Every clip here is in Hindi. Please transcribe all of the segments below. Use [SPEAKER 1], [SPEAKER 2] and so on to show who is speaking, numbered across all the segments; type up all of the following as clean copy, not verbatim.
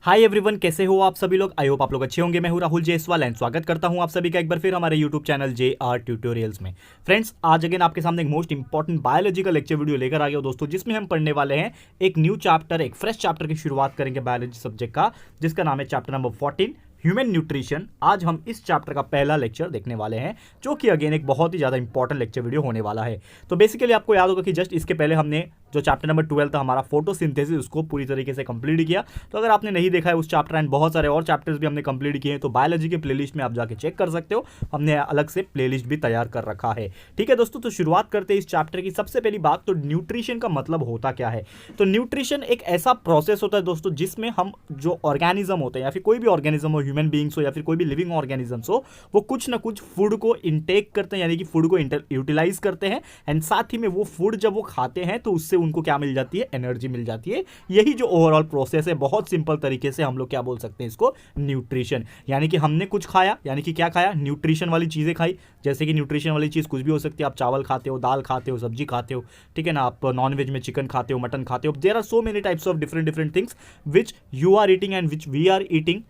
[SPEAKER 1] हाय एवरीवन, कैसे हो आप सभी लोग। आई होप आप लोग अच्छे होंगे। मैं हूं राहुल जयसवाल एंड स्वागत करता हूं आप सभी का एक बार फिर हमारे यूट्यूब चैनल JR ट्यूटोरियल्स में। फ्रेंड्स, आज अगेन आपके सामने एक मोस्ट इंपॉर्टेंट बायोलॉजी का लेक्चर वीडियो लेकर आ गया दोस्तों, जिसमें हम पढ़ने वाले हैं एक न्यू चैप्टर, एक फ्रेश चैप्टर की शुरुआत करेंगे बायोलॉजी सब्जेक्ट का, जिसका नाम है चैप्टर नंबर 14 ह्यूमन न्यूट्रिशन। आज हम इस चैप्टर का पहला लेक्चर देखने वाले हैं, जो कि अगेन एक बहुत ही ज़्यादा इंपॉर्टेंट लेक्चर वीडियो होने वाला है। तो बेसिकली आपको याद होगा कि जस्ट इसके पहले हमने जो चैप्टर नंबर 12 था हमारा फोटोसिंथेसिस, उसको पूरी तरीके से कंप्लीट किया। तो अगर आपने नहीं देखा है उस चैप्टर एंड बहुत सारे और चैप्टर्स भी हमने कंप्लीट किए हैं, तो बायोलॉजी के प्लेलिस्ट में आप जाके चेक कर सकते हो। हमने अलग से प्लेलिस्ट भी तैयार कर रखा है। ठीक है दोस्तों, तो शुरुआत करते हैं इस चैप्टर की। सबसे पहली बात, तो न्यूट्रिशन का मतलब होता क्या है। तो न्यूट्रिशन एक ऐसा प्रोसेस होता है दोस्तों, जिसमें हम जो ऑर्गेनिज्म होते हैं या फिर कोई भी ऑर्गेनिज्म हो, ह्यूमन बींग्स हो या फिर कोई भी लिविंग ऑर्गेनिजम्स हो, वो कुछ ना कुछ फूड को इनटेक करते हैं, यानी कि फूड को यूटिलाइज करते हैं। एंड साथ ही में वो फूड जब वो खाते हैं तो उससे उनको क्या मिल जाती है, एनर्जी मिल जाती है। यही जो ओवरऑल प्रोसेस है, बहुत सिंपल तरीके से हम लोग क्या बोल सकते हैं इसको, न्यूट्रिशन। यानी कि हमने कुछ खाया, यानी कि क्या खाया, न्यूट्रिशन वाली चीजें खाई। जैसे कि न्यूट्रिशन वाली चीज कुछ भी हो सकती है, आप चावल खाते हो, दाल खाते हो, सब्जी खाते हो, ठीक है ना, आप नॉन वेज में चिकन खाते हो, मटन खाते हो। There are so many types of different things which you are eating and which we are eating,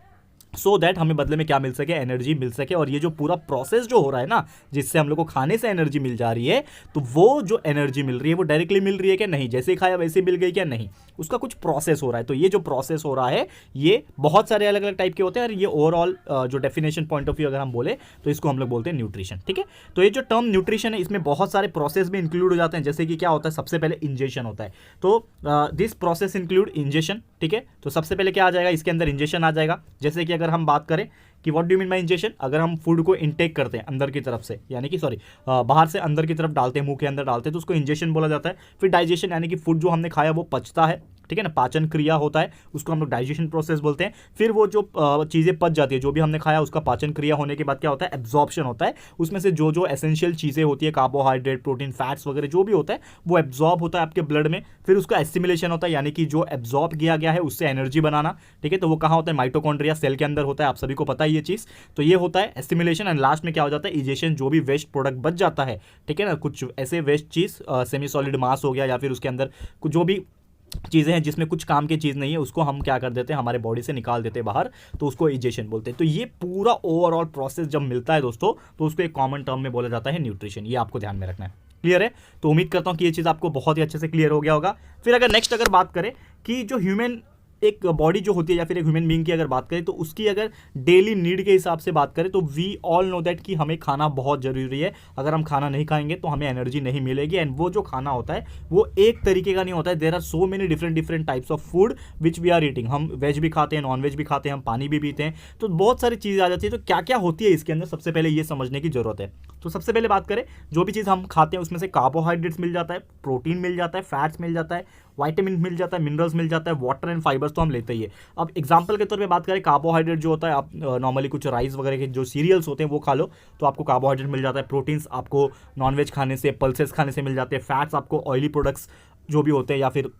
[SPEAKER 1] so that हमें बदले में क्या मिल सके, एनर्जी मिल सके। और ये जो पूरा प्रोसेस जो हो रहा है ना, जिससे हम लोग को खाने से एनर्जी मिल जा रही है, तो वो जो एनर्जी मिल रही है वो डायरेक्टली मिल रही है क्या, नहीं, जैसे ही खाया वैसे ही मिल गई क्या, नहीं, उसका कुछ प्रोसेस हो रहा है। तो ये जो प्रोसेस हो रहा है, ये बहुत सारे अलग अलग टाइप के होते हैं। और ये ओवरऑल जो डेफिनेशन पॉइंट ऑफ व्यू अगर हम बोले तो इसको हम लोग बोलते हैं न्यूट्रिशन। ठीक है, तो ये जो टर्म न्यूट्रिशन है, इसमें बहुत सारे प्रोसेस भी इंक्लूड हो जाते हैं। जैसे कि क्या होता है, सबसे पहले इंजेशन होता है। तो दिस प्रोसेस इंक्लूड इंजेशन। ठीक है, तो सबसे पहले क्या आ जाएगा, इसके अंदर इंजेशन आ जाएगा। जैसे कि अगर हम बात करें कि what do mean by ingestion, अगर हम फूड को इनटेक करते हैं अंदर की तरफ से, यानी कि बाहर से अंदर की तरफ डालते हैं, मुंह के अंदर डालते हैं, तो उसको इंजेशन बोला जाता है। फिर डाइजेशन, यानी कि फूड जो हमने खाया वो पचता है, ठीक है ना, पाचन क्रिया होता है, उसको हम लोग डाइजेशन प्रोसेस बोलते हैं। फिर वो जो चीज़ें पच जाती है, जो भी हमने खाया, उसका पाचन क्रिया होने के बाद क्या होता है, एब्जॉर्प्शन होता है। उसमें से जो जो एसेंशियल चीज़ें होती है, कार्बोहाइड्रेट, प्रोटीन, फैट्स वगैरह जो भी होता है, वो एब्जॉर्ब होता है आपके ब्लड में। फिर उसका एसिमिलेशन होता है, यानी कि जो एब्जॉर्ब किया गया है उससे एनर्जी बनाना। ठीक है, तो वो कहाँ होता है, माइटोकॉन्ड्रिया सेल के अंदर होता है, आप सभी को पता है ये चीज़। तो ये होता है एसिमिलेशन। एंड लास्ट में क्या हो जाता है, इजेशन, जो भी वेस्ट प्रोडक्ट बच जाता है, ठीक है ना, कुछ ऐसे वेस्ट चीज़, सेमी सॉलिड मास हो गया, या फिर उसके अंदर कुछ जो भी चीज़ें हैं जिसमें कुछ काम की चीज़ नहीं है, उसको हम क्या कर देते हैं, हमारे बॉडी से निकाल देते हैं बाहर, तो उसको इजेशन बोलते हैं। तो ये पूरा ओवरऑल प्रोसेस जब मिलता है दोस्तों, तो उसको एक कॉमन टर्म में बोला जाता है न्यूट्रिशन। ये आपको ध्यान में रखना है। क्लियर है, तो उम्मीद करता हूँ कि ये चीज़ आपको बहुत ही अच्छे से क्लियर हो गया होगा। फिर अगर नेक्स्ट अगर बात करें कि जो ह्यूमन एक बॉडी जो होती है, या फिर एक ह्यूमन बीइंग की अगर बात करें, तो उसकी अगर डेली नीड के हिसाब से बात करें, तो वी ऑल नो दैट कि हमें खाना बहुत ज़रूरी है। अगर हम खाना नहीं खाएंगे तो हमें एनर्जी नहीं मिलेगी। एंड वो जो खाना होता है वो एक तरीके का नहीं होता है। There are so many different types of food which we are eating. हम वेज भी खाते हैं, नॉन वेज भी खाते हैं, हम पानी भी पीते हैं, तो बहुत सारी चीज़ें आ जाती है। तो क्या क्या होती है इसके अंदर, सबसे पहले ये समझने की जरूरत है। तो सबसे पहले बात करें, जो भी चीज़ हम खाते हैं उसमें से कार्बोहाइड्रेट्स मिल जाता है, प्रोटीन मिल जाता है, फैट्स मिल जाता है, वाइटामिन मिल जाता है, मिनरल्स मिल जाता है, वाटर एंड फाइबर्स तो हम लेते ही है। अब एग्जांपल के तौर पे बात करें, कार्बोहाइड्रेट जो होता है, आप नॉर्मली कुछ राइस वगैरह के जो सीरियल्स होते हैं वो खा लो, तो आपको कार्बोहाइड्रेट मिल जाता है। प्रोटीन्स आपको नॉनवेज खाने से, पल्सेस खाने से मिल जाते हैं। फैट्स आपको ऑयली प्रोडक्ट्स जो भी होते हैं, या फिर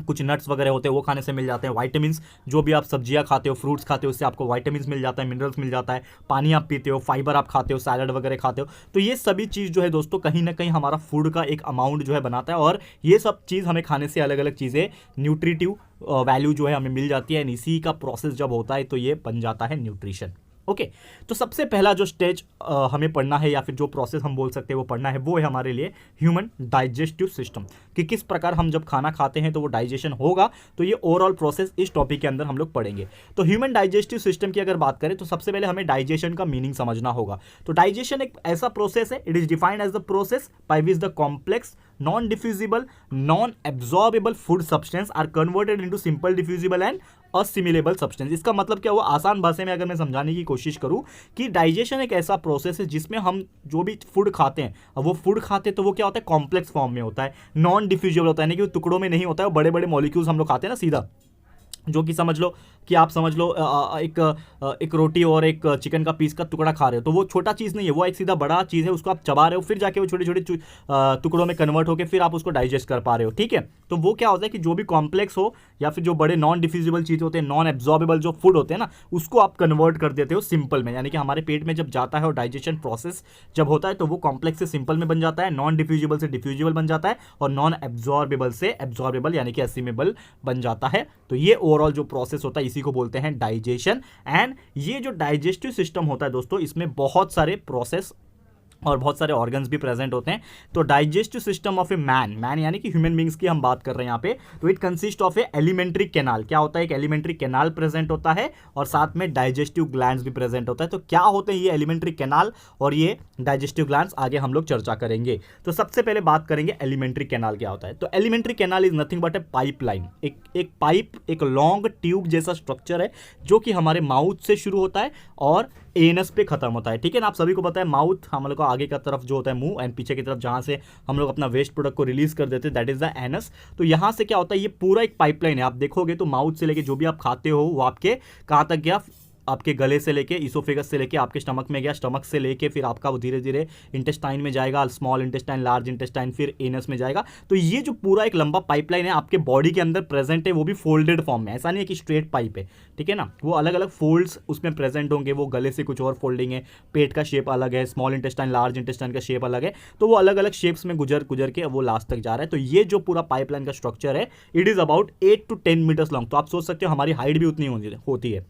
[SPEAKER 1] कुछ नट्स वगैरह होते हैं, वो खाने से मिल जाते हैं। वाइटामिन्स, जो भी आप सब्जियां खाते हो, फ्रूट्स खाते हो, उससे आपको वाइटामिन्स मिल जाता है, मिनरल्स मिल जाता है। पानी आप पीते हो, फाइबर आप खाते हो, सैलड वगैरह खाते हो। तो ये सभी चीज़ जो है दोस्तों, कहीं ना कहीं हमारा फूड का एक अमाउंट जो है बनाता है। और ये सब चीज़ हमें खाने से अलग अलग चीज़ें, न्यूट्रिटिव वैल्यू जो है हमें मिल जाती है। इसी का प्रोसेस जब होता है तो ये बन जाता है न्यूट्रिशन। ओके, तो सबसे पहला जो स्टेज हमें पढ़ना है, या फिर जो प्रोसेस हम बोल सकते हैं वो पढ़ना है, वो है हमारे लिए ह्यूमन डाइजेस्टिव सिस्टम, कि किस प्रकार हम जब खाना खाते हैं तो वो डाइजेशन होगा। तो ये ओवरऑल प्रोसेस इस टॉपिक के अंदर हम लोग पढ़ेंगे। तो ह्यूमन डाइजेस्टिव सिस्टम की अगर बात करें, तो सबसे पहले हमें डाइजेशन का मीनिंग समझना होगा। तो डाइजेशन एक ऐसा प्रोसेस है, it is defined as the process by which the complex non diffusible non absorbable food substance are converted into simple diffusible and assimilable substance. इसका मतलब क्या हुआ, आसान भाषा में अगर मैं समझाने की कोशिश करूं, कि डाइजेशन एक ऐसा प्रोसेस है जिसमें हम जो भी फूड खाते हैं, अब वो फूड खाते हैं तो वो क्या होता है, कॉम्प्लेक्स फॉर्म में होता है, नॉन डिफ्यूजिबल होता है, यानी कि वो टुकड़ों में नहीं होता है। बड़े बड़े मॉलिक्यूल्स हम लोग खाते हैं ना सीधा, जो कि समझ लो कि आप समझ लो एक रोटी और एक चिकन का पीस का टुकड़ा खा रहे हो, तो वो छोटा चीज़ नहीं है, वो एक सीधा बड़ा चीज़ है। उसको आप चबा रहे हो, फिर जाके वो छोटे छोटे टुकड़ों में कन्वर्ट होकर फिर आप उसको डाइजेस्ट कर पा रहे हो। ठीक है, तो वो क्या होता है कि जो भी कॉम्प्लेक्स हो, या फिर जो बड़े नॉन डिफ्यूजिबल चीज़ होते हैं, नॉन एब्जॉर्बेबल जो फूड होते हैं ना, उसको आप कन्वर्ट कर देते हो सिंपल में। यानी कि हमारे पेट में जब जाता है और डाइजेशन प्रोसेस जब होता है, तो वो कॉम्प्लेक्स से सिंपल में बन जाता है, नॉन डिफ्यूजिबल से डिफ्यूजिबल बन जाता है, और नॉन एब्जॉर्बेबल से एब्जॉर्बेबल यानी कि असिमेबल बन जाता है। तो ये ओवरऑल जो प्रोसेस होता है इसी को बोलते हैं डाइजेशन। एंड ये जो डाइजेस्टिव सिस्टम होता है दोस्तों, इसमें बहुत सारे प्रोसेस और बहुत सारे ऑर्गन्स भी प्रेजेंट होते हैं। तो digestive system of a man यानी कि ह्यूमन बींग्स की हम बात कर रहे हैं यहाँ पे, तो it consist of A alimentary canal. क्या होता है? एक एलिमेंट्री कैनाल प्रेजेंट होता है और साथ में डाइजेस्टिव ग्लैंड्स भी प्रेजेंट होता है। तो क्या होते हैं ये एलिमेंट्री कैनाल और ये डाइजेस्टिव ग्लैंड्स, आगे हम लोग चर्चा करेंगे। तो सबसे पहले बात करेंगे एलिमेंट्री कैनाल क्या होता है। तो alimentary canal is nothing but A pipeline, एक पाइप, एक लॉन्ग ट्यूब जैसा स्ट्रक्चर है जो कि हमारे माउथ से शुरू होता है और एनस पे खत्म होता है। ठीक है ना, आप सभी को पता है माउथ हम लोग को आगे का तरफ जो होता है मुंह, एंड पीछे की तरफ जहां से हम लोग अपना वेस्ट प्रोडक्ट को रिलीज कर देते हैं, दैट इज द एनस। तो यहां से क्या होता है, ये पूरा एक पाइपलाइन है। आप देखोगे तो माउथ से लेके जो भी आप खाते हो वो आपके कहां तक गया, आपके गले से लेके इसोफेगस से लेके आपके स्टमक में गया, स्टमक से लेके फिर आपका वो धीरे धीरे इंटेस्टाइन में जाएगा, स्मॉल इंटेस्टाइन, लार्ज इंटेस्टाइन, फिर एनस में जाएगा। तो ये जो पूरा एक लंबा पाइपलाइन है आपके बॉडी के अंदर प्रेजेंट है, वो भी फोल्डेड फॉर्म में, ऐसा नहीं है कि स्ट्रेट पाइप है। ठीक है ना, वो अलग अलग फोल्ड्स उसमें प्रेजेंट होंगे। वो गले से कुछ और फोल्डिंग है, पेट का शेप अलग है, स्मॉल इंटेस्टाइन, लार्ज इंटेस्टाइन का शेप अलग है। तो वो अलग अलग शेप्स में गुजर गुजर के वो लास्ट तक जा रहा है। तो ये जो पूरा पाइपलाइन का स्ट्रक्चर है, it is about 8 to 10 metres long. तो आप सोच सकते हो हमारी हाइट भी उतनी होती है।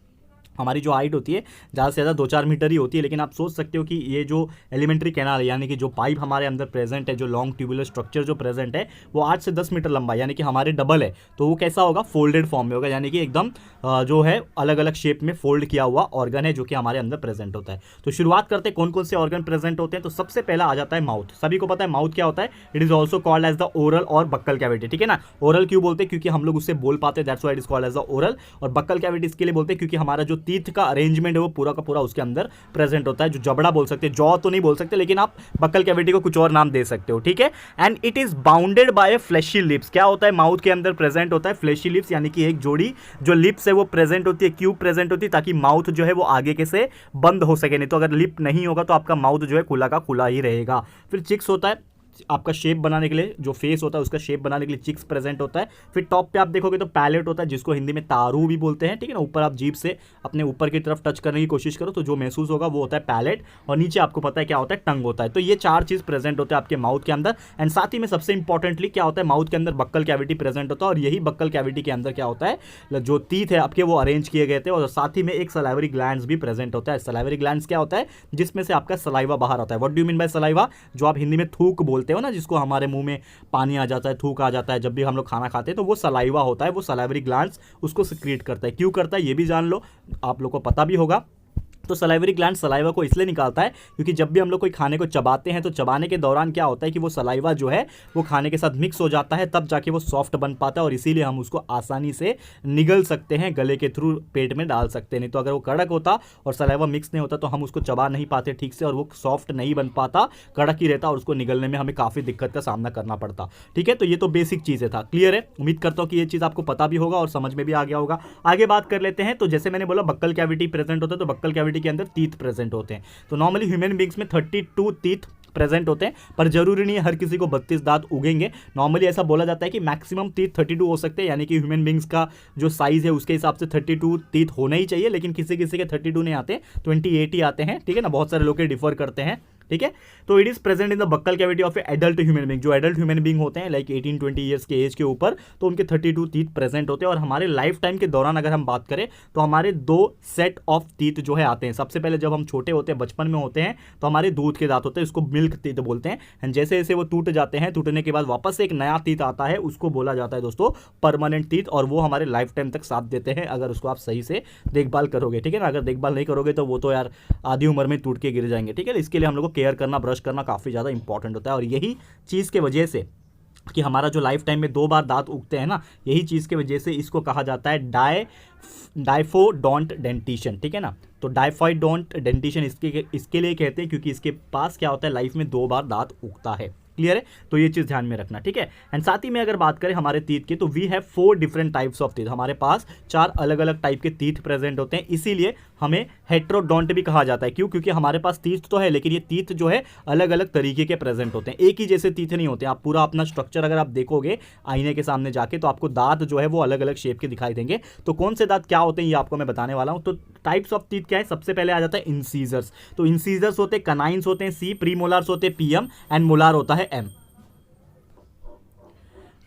[SPEAKER 1] हमारी जो हाइट होती है ज़्यादा से ज़्यादा 2-4 मीटर ही होती है, लेकिन आप सोच सकते हो कि ये जो एलिमेंट्री कैनाल है यानी कि जो पाइप हमारे अंदर प्रेजेंट है, जो लॉन्ग ट्यूबुलर स्ट्रक्चर जो प्रेजेंट है, वो 8 से 10 मीटर लंबा यानी कि हमारे डबल है। तो वो कैसा होगा? फोल्डेड फॉर्म में होगा, यानी कि एकदम जो है अलग अलग शेप में फोल्ड किया हुआ ऑर्गन है जो कि हमारे अंदर प्रेजेंट होता है। तो शुरुआत करते हैं कौन कौन से ऑर्गन प्रेजेंट होते हैं। तो सबसे पहला आ जाता है माउथ। सभी को पता है माउथ क्या होता है, it is also called as the oral और बक्कल कैविटी। ठीक है ना, ओरल क्यों बोलते हैं? क्योंकि हम लोग उससे बोल पाते हैं, that's why it is called as the oral. और बक्कल कैविटी इसके लिए बोलते हैं क्योंकि हमारा जो टीथ का अरेंजमेंट है वो पूरा का पूरा उसके अंदर प्रेजेंट होता है। जो जबड़ा बोल सकते हैं, जॉ तो नहीं बोल सकते, लेकिन आप बक्कल कैविटी को कुछ और नाम दे सकते हो। ठीक है, and it is bounded by fleshy lips. क्या होता है माउथ के अंदर प्रेजेंट होता है? फ्लैशी लिप्स, यानी कि एक जोड़ी जो लिप्स है वो प्रेजेंट होती है। क्यों प्रेजेंट होती है? ताकि माउथ जो है वो आगे के से बंद हो सके। नहीं तो अगर लिप नहीं होगा तो आपका माउथ जो है खुला का खुला ही रहेगा। फिर चिक्स होता है, आपका शेप बनाने के लिए, जो फेस होता है उसका शेप बनाने के लिए चिक्स प्रेजेंट होता है। फिर टॉप पे आप देखोगे तो पैलेट होता है, जिसको हिंदी में तारू भी बोलते हैं। ठीक है ना, ऊपर आप जीभ से अपने ऊपर की तरफ टच करने की कोशिश करो तो जो महसूस होगा वो होता है पैलेट, और नीचे आपको पता है क्या होता है, टंग होता है। तो ये 4 चीज प्रेजेंट होते हैं आपके माउथ के अंदर। एंड साथ ही में सबसे इंपॉर्टेंटली क्या होता है, माउथ के अंदर बक्कल कैविटी प्रेजेंट होता है, और यही बक्कल कैविटी के अंदर क्या होता है, जो टीथ है आपके वो अरेंज किए गए थे, और साथ ही में एक सलाइवरी ग्लैंड्स भी प्रेजेंट होता है। सलाइवरी ग्लैंड्स क्या होता है? जिसमें से आपका सलाइवा बाहर आता है। What do you mean by saliva? जो आप हिंदी में थूक बोलते हो ना, जिसको हमारे मुंह में पानी आ जाता है, थूक आ जाता है जब भी हम लोग खाना खाते हैं, तो वो सलाइवा होता है। वो सलाइवरी ग्लैंड्स उसको सिक्रीट करता है। क्यों करता है ये भी जान लो, आप लोग को पता भी होगा। तो सलाइवरी ग्लैंड सलाइवा को इसलिए निकालता है क्योंकि जब भी हम लोग कोई खाने को चबाते हैं तो चबाने के दौरान क्या होता है कि वो सलाइवा जो है वो खाने के साथ मिक्स हो जाता है, तब जाके वो सॉफ्ट बन पाता है, और इसीलिए हम उसको आसानी से निगल सकते हैं, गले के थ्रू पेट में डाल सकते हैं। नहीं तो अगर वो कड़क होता और सलाइवा मिक्स नहीं होता तो हम उसको चबा नहीं पाते ठीक से, और वो सॉफ्ट नहीं बन पाता, कड़क ही रहता, और उसको निगलने में हमें काफ़ी दिक्कत का सामना करना पड़ता। ठीक है, तो ये तो बेसिक चीज़ें था। क्लियर है? उम्मीद करता हूँ कि ये चीज़ आपको पता भी होगा और समझ में भी आ गया होगा। आगे बात कर लेते हैं। तो जैसे मैंने बोला बक्कल कैविटी प्रेजेंट होता है, तो बक्कल कैविटी के अंदर टीथ प्रेजेंट होते हैं। तो नॉर्मली ह्यूमन बींग्स में 32 टीथ प्रेजेंट होते हैं, पर जरूरी नहीं है हर किसी को 32 दांत उगेंगे। नॉर्मली ऐसा बोला जाता है कि मैक्सिमम टीथ 32 हो सकते हैं, यानी कि ह्यूमन बींग्स का जो साइज है उसके हिसाब से 32 टीथ होना ही चाहिए, लेकिन किसी किसी के 32 नहीं आते, 28 ही आते हैं। ठीक है ना, बहुत सारे लोग के डिफर करते हैं। ठीक है, तो it is present in the buccal cavity of A adult human being. जो एडल्ट ह्यूमन बींग होते हैं लाइक 18-20 ईयर्स के एज के ऊपर, तो उनके 32 टीथ प्रेजेंट होते हैं। और हमारे लाइफ टाइम के दौरान अगर हम बात करें तो हमारे 2 सेट ऑफ टीथ जो है आते हैं। सबसे पहले जब हम छोटे होते हैं, बचपन में होते हैं, तो हमारे दूध के दांत होते हैं, उसको मिल्क टीथ बोलते हैं। एंड जैसे जैसे वो टूट जाते हैं, टूटने के बाद वापस से एक नया टीथ आता है, उसको बोला जाता है दोस्तों परमानेंट टीथ, और वो हमारे लाइफ टाइम तक साथ देते हैं अगर उसको आप सही से देखभाल करोगे। ठीक है ना, अगर देखभाल नहीं करोगे तो वो तो यार आधी उम्र में टूट के गिर जाएंगे। ठीक है, इसके लिए हम लोग को केयर करना, ब्रश करना काफ़ी ज़्यादा इंपॉर्टेंट होता है। और यही चीज़ के वजह से कि हमारा जो लाइफ टाइम में 2 बार दांत उगते हैं ना, यही चीज़ की वजह से इसको कहा जाता है डाइफोडोंट डेंटिशन। ठीक है ना, तो डाइफोडोंट डेंटिशन इसके लिए कहते हैं क्योंकि इसके पास क्या होता है, लाइफ में 2 बार दांत उगता है। क्लियर है? तो ये चीज़ ध्यान में रखना। ठीक है, एंड साथ ही में अगर बात करें हमारे टीथ की, तो we have 4 different types of teeth. हमारे पास 4 अलग अलग टाइप के टीथ प्रेजेंट होते हैं, इसीलिए हमें हेट्रोडोंट भी कहा जाता है। क्यों? क्योंकि हमारे पास टीथ तो है, लेकिन ये टीथ जो है अलग अलग तरीके के प्रेजेंट होते हैं, एक ही जैसे टीथ नहीं होते। आप पूरा अपना स्ट्रक्चर अगर आप देखोगे आईने के सामने जाके, तो आपको दांत जो है वो अलग अलग शेप के दिखाई देंगे। तो कौन से दांत क्या होते हैं ये आपको मैं बताने वाला हूं। तो टाइप्स ऑफ टीथ क्या है, सबसे पहले आ जाता है इंसीजर्स। तो इंसीजर्स होते हैं, कनाइंस होते हैं सी, प्रीमोलार्स होते हैं पीएम, एंड मोलार होता है एम।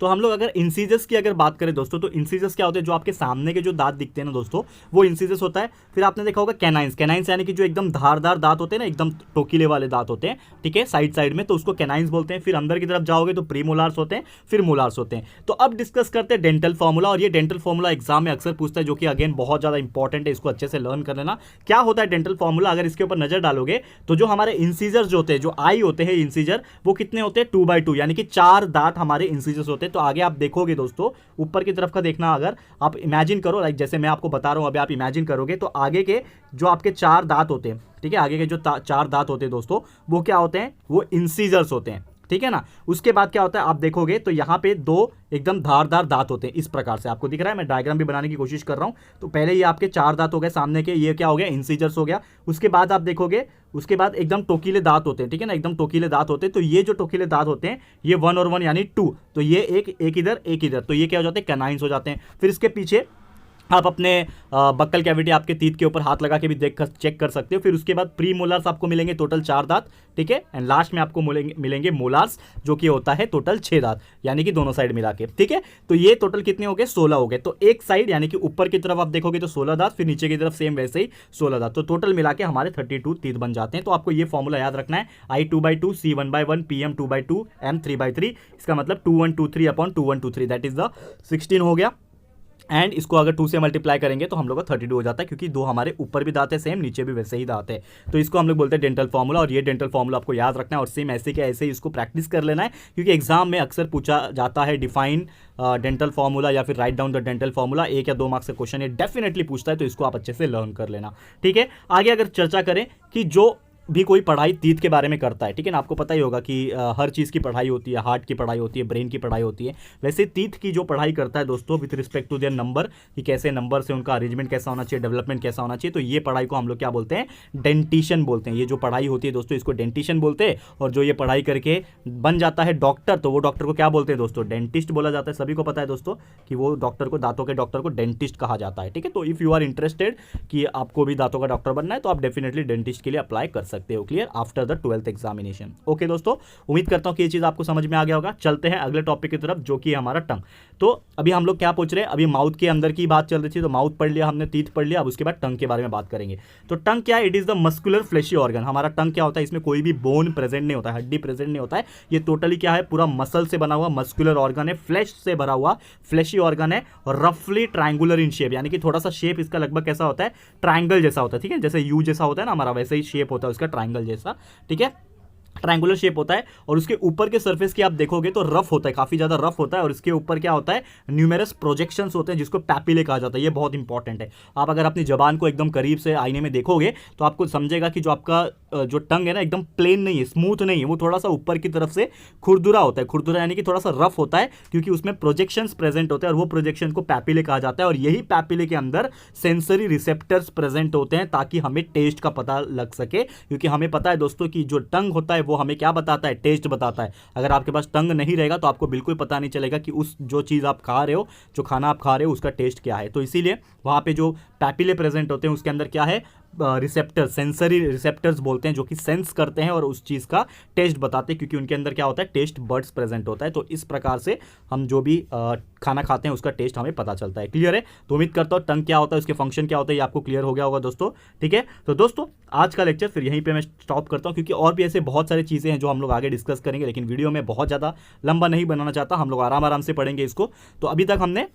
[SPEAKER 1] तो हम लोग अगर इंसीजर्स की अगर बात करें दोस्तों, तो इंसीजर्स क्या होते हैं, जो आपके सामने के जो दांत दिखते हैं ना दोस्तों, वो इंसीजर्स होता है। फिर आपने देखा होगा कैनाइंस, कैनाइंस यानी कि जो एकदम धारदार दांत होते हैं ना, एकदम टोकीले वाले दांत होते हैं, ठीक है, साइड साइड में, तो उसको कैनाइंस बोलते हैं। फिर अंदर की तरफ जाओगे तो प्रीमोलार्स होते हैं, फिर मोलार्स होते हैं। तो अब डिस्कस करते हैं डेंटल फॉर्मूला, और ये डेंटल फॉर्मूला एग्जाम में अक्सर पूछता है, जो कि अगेन बहुत ज्यादा इंपॉर्टेंट है, इसको अच्छे से लर्न कर लेना। क्या होता है डेंटल फॉर्मूला, अगर इसके ऊपर नजर डालोगे तो जो हमारे इंसीजर्स जो होते हैं, जो आई होते हैं इंसीजर, वो कितने होते हैं, 2/2, यानी कि 4 दांत हमारे इंसीजर्स होते हैं। तो आगे आप देखोगे दोस्तों, ऊपर की तरफ का देखना, अगर आप इमेजिन करो, लाइक जैसे मैं आपको बता रहा हूं, अभी आप इमेजिन करोगे तो आगे के जो आपके 4 दांत होते हैं, ठीक है, आगे के जो 4 दांत होते हैं दोस्तों, वो क्या होते हैं, वो इंसीजर्स होते हैं, ठीक है ना। उसके बाद क्या होता है, आप देखोगे तो यहां पे 2 एकदम धारदार दांत होते हैं, इस प्रकार से आपको दिख रहा है। मैं डायग्राम भी बनाने की कोशिश कर रहा हूं। तो पहले ये आपके 4 दांत हो गए सामने के, ये क्या हो गया, इंसीजर्स हो गया। उसके बाद आप देखोगे, उसके बाद एकदम टोकीले दांत होते हैं, ठीक है ना, एकदम टोकीले दांत होते हैं। तो ये जो टोकीले दांत होते हैं, ये 1 और 1 यानी 2, तो ये एक इधर एक इधर, तो ये क्या हो जाते हैं, कैनाइंस हो जाते हैं। फिर इसके पीछे आप अपने बक्कल कैविटी, आपके टीथ के ऊपर हाथ लगा के भी देख कर चेक कर सकते हो। फिर उसके बाद प्री मोलार्स आपको मिलेंगे, टोटल 4 दांत, ठीक है। एंड लास्ट में आपको मिलेंगे मोलार्स, जो कि होता है टोटल 6 दांत, यानी कि दोनों साइड मिला के, ठीक है। तो ये टोटल कितने हो गए, 16 हो गए। तो एक साइड यानी कि ऊपर की तरफ आप देखोगे तो 16 दांत, फिर नीचे की तरफ सेम वैसे ही 16 दांत, तो टोटल मिला के हमारे 32 टीथ बन जाते हैं। तो आपको ये फॉर्मूला याद रखना है, I 2/2, C 1/1, PM 2/2, M 3/3, इसका मतलब 2123/2123, दैट इज द 16 हो गया। एंड इसको अगर 2 से मल्टीप्लाई करेंगे तो हम लोग का 32 हो जाता है, क्योंकि 2 हमारे ऊपर भी दांत है सेम, नीचे भी वैसे ही दांत है। तो इसको हम लोग बोलते हैं डेंटल फॉर्मूला, और ये डेंटल फॉर्मूला आपको याद रखना है, और सेम ऐसे के ऐसे ही इसको प्रैक्टिस कर लेना है, क्योंकि एग्जाम में अक्सर पूछा जाता है डिफाइन डेंटल फॉर्मूला या फिर write down the dental formula. 1 या 2 मार्क्स का क्वेश्चन ये डेफिनेटली पूछता है, तो इसको आप अच्छे से लर्न कर लेना, ठीक है। आगे अगर चर्चा करें कि जो भी कोई पढ़ाई टीथ के बारे में करता है, ठीक है ना, आपको पता ही होगा कि हर चीज़ की पढ़ाई होती है, हार्ट की पढ़ाई होती है, ब्रेन की पढ़ाई होती है। वैसे टीथ की जो पढ़ाई करता है दोस्तों, with respect to their number, कि कैसे नंबर से उनका अरेंजमेंट कैसा होना चाहिए, डेवलपमेंट कैसा होना चाहिए, तो ये पढ़ाई को हम लोग क्या बोलते हैं, डेंटिशन बोलते हैं। ये जो पढ़ाई होती है दोस्तों, इसको डेंटिशन बोलते हैं। और जो ये पढ़ाई करके बन जाता है डॉक्टर, तो वो डॉक्टर को क्या बोलते हैं दोस्तों, डेंटिस्ट बोला जाता है। सभी को पता है दोस्तों कि वो डॉक्टर को, दांतों के डॉक्टर को डेंटिस्ट कहा जाता है, ठीक है। तो इफ़ यू आर इंटरेस्टेड कि आपको भी दांतों का डॉक्टर बनना है, तो आप डेफिनेटली डेंटिस्ट के लिए अप्लाई कर सकते हो, clear, after the 12th examination. Okay दोस्तों, उम्मीद करता हूं कि ये चीज आपको समझ में आ गया होगा। चलते हैं अगले टॉपिक की तरफ, जो कि हमारा टंग। तो अभी हम लोग क्या पूछ रहे हैं, अभी माउथ के अंदर की बात चल रही थी, तो माउथ पढ़ लिया हमने, टीथ पढ़ लिया, अब उसके बाद टंग के बारे में बात करेंगे। तो टंग क्या है, it is the muscular fleshy organ. हमारा टंग क्या होता है, इसमें कोई भी बोन प्रेजेंट नहीं होता है, हड्डी प्रेजेंट नहीं होता है। ये टोटली क्या है, पूरा मसल से बना हुआ मस्कुलर ऑर्गन है, फ्लैश से भरा हुआ फ्लैशी ऑर्गन है, और रफली ट्रायंगुलर इन शेप, यानी कि थोड़ा सा शेप इसका लगभग कैसा होता है, ट्रायंगल जैसा होता है, ठीक है, जैसे यू जैसा होता है ना हमारा, वैसे ही शेप होता है उसका, ट्रायंगल जैसा, ठीक है, ट्रायंगुलर शेप होता है। और उसके ऊपर के सरफेस की आप देखोगे तो रफ होता है, काफी ज्यादा रफ होता है। और इसके ऊपर क्या होता है, न्यूमेरस प्रोजेक्शंस होते हैं, जिसको पैपिले कहा जाता है। ये बहुत इंपॉर्टेंट है। आप अगर अपनी जबान को एकदम करीब से आईने में देखोगे तो आपको समझेगा कि जो आपका जो टंग है ना, एकदम प्लेन नहीं है, स्मूथ नहीं है, वो थोड़ा सा ऊपर की तरफ से खुरदुरा होता है। खुरदुरा यानी कि थोड़ा सा रफ होता है, क्योंकि उसमें प्रोजेक्शंस प्रेजेंट होते हैं, और वो प्रोजेक्शन को पैपिले कहा जाता है। और यही पैपिले के अंदर सेंसरी रिसेप्टर्स प्रेजेंट होते हैं, ताकि हमें टेस्ट का पता लग सके। क्योंकि हमें पता है दोस्तों कि जो टंग होता है वो हमें क्या बताता है, टेस्ट बताता है। अगर आपके पास टंग नहीं रहेगा तो आपको बिल्कुल पता नहीं चलेगा कि उस जो चीज़ आप खा रहे हो, जो खाना आप खा रहे हो, उसका टेस्ट क्या है। तो इसीलिए वहाँ पे जो पैपिले प्रेजेंट होते हैं उसके अंदर क्या है, रिसेप्टर, सेंसरी रिसेप्टर्स बोलते हैं, जो कि सेंस करते हैं और उस चीज़ का टेस्ट बताते हैं, क्योंकि उनके अंदर क्या होता है, टेस्ट बर्ड्स प्रेजेंट होता है। तो इस प्रकार से हम जो भी खाना खाते हैं उसका टेस्ट हमें पता चलता है। क्लियर है? तो उम्मीद करता हूँ टंग क्या होता है, उसके फंक्शन क्या होता है, ये आपको क्लियर हो गया होगा दोस्तों। ठीक है, तो दोस्तों आज का लेक्चर फिर यहीं पे मैं स्टॉप करता हूँ, क्योंकि और भी ऐसे बहुत सारी चीज़ें हैं जो हम लोग आगे डिस्कस करेंगे, लेकिन वीडियो में बहुत ज़्यादा लंबा नहीं बनाना चाहता, हम लोग आराम आराम से पढ़ेंगे इसको। तो अभी तक हमने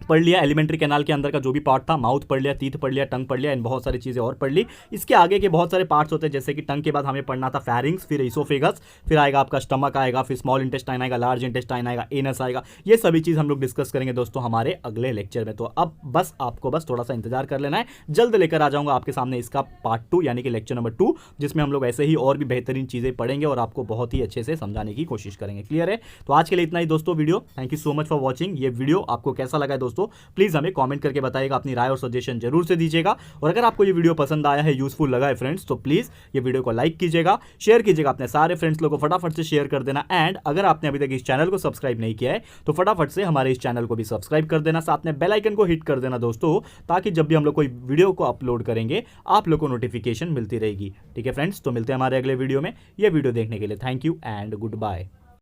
[SPEAKER 1] पढ़ लिया एलिमेंट्री कैनाल के अंदर का जो भी पार्ट था, माउथ पढ़ लिया, टीथ पढ़ लिया, टंग पढ़ लिया, इन बहुत सारी चीज़ें और पढ़ ली। इसके आगे के बहुत सारे पार्ट्स होते हैं, जैसे कि टंग के बाद हमें पढ़ना था फेरिंग्स, फिर इसोफेगस, फिर आएगा आपका स्टमक आएगा, फिर स्मॉल इंटेस्टाइन आएगा, लार्ज इंटेस्टाइन आएगा, एनस आएगा। ये सभी चीज़ हम लोग डिस्कस करेंगे दोस्तों हमारे अगले लेक्चर में। तो अब बस आपको बस थोड़ा सा इंतजार कर लेना है, जल्द लेकर आ जाऊंगा आपके सामने इसका पार्ट 2 यानी कि लेक्चर नंबर 2, जिसमें हम लोग ऐसे ही और भी बेहतरीन चीज़ें पढ़ेंगे और आपको बहुत ही अच्छे से समझाने की कोशिश करेंगे। क्लियर है? तो आज के लिए इतना ही दोस्तों video. Thank you so much for watching. ये वीडियो आपको कैसा लगा है दोस्तों, प्लीज़ हमें कमेंट करके बताइएगा, अपनी राय और सजेशन जरूर से दीजिएगा। और अगर आपको ये वीडियो पसंद आया है, यूजफुल लगा है फ्रेंड्स, तो प्लीज ये वीडियो को लाइक कीजिएगा, शेयर कीजिएगा अपने सारे फ्रेंड्स लोगों को, फटाफट से शेयर कर देना। एंड अगर आपने अभी तक इस चैनल को सब्सक्राइब नहीं किया है तो फटाफट से हमारे इस चैनल को भी सब्सक्राइब कर देना, साथ में बेल आइकन को हिट कर देना दोस्तों, ताकि जब भी हम लोग कोई वीडियो को अपलोड करेंगे आप लोग को नोटिफिकेशन मिलती रहेगी। ठीक है फ्रेंड्स, तो मिलते हैं हमारे अगले वीडियो में। ये वीडियो देखने के लिए thank you and good bye.